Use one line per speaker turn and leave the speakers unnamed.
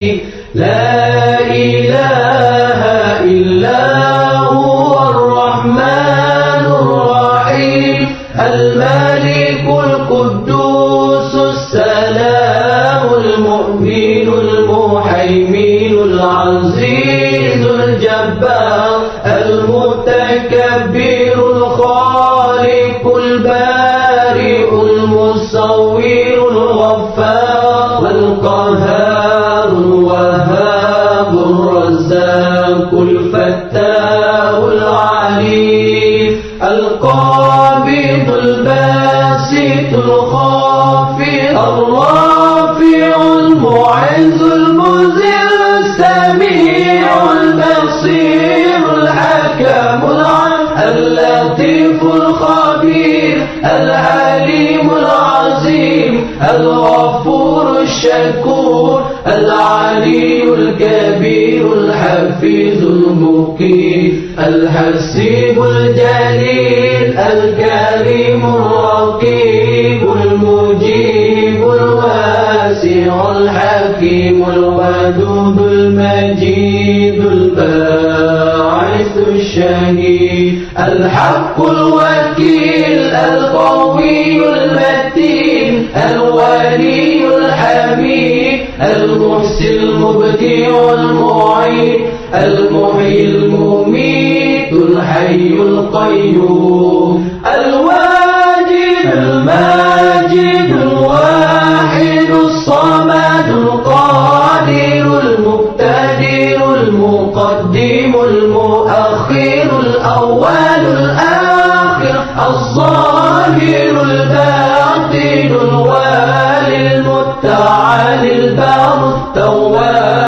لا إله إلا هو الرحمن الرحيم الملك القدوس السلام المؤمن المهيمن العزيز الجبار المتكبر الخالق البارئ المصور الغفار القهار الوهاب الرزاق الفتاح العليم القابض الباسط الخافض الرافع المعز المذل السميع البصير الحكم اللطيف الخبير العليم العظيم الغفور الشكور العلي الكبير الحفيظ المقيم الحسيب الجليل الكريم الرقيب المجيب الواسع الحكيم الودود المجيد الباعث الشهيد الحق الوكيل القوي المتين الولي الحميد المحسن المبدع المعين المحيي المميت الحي القيوم الواجد المال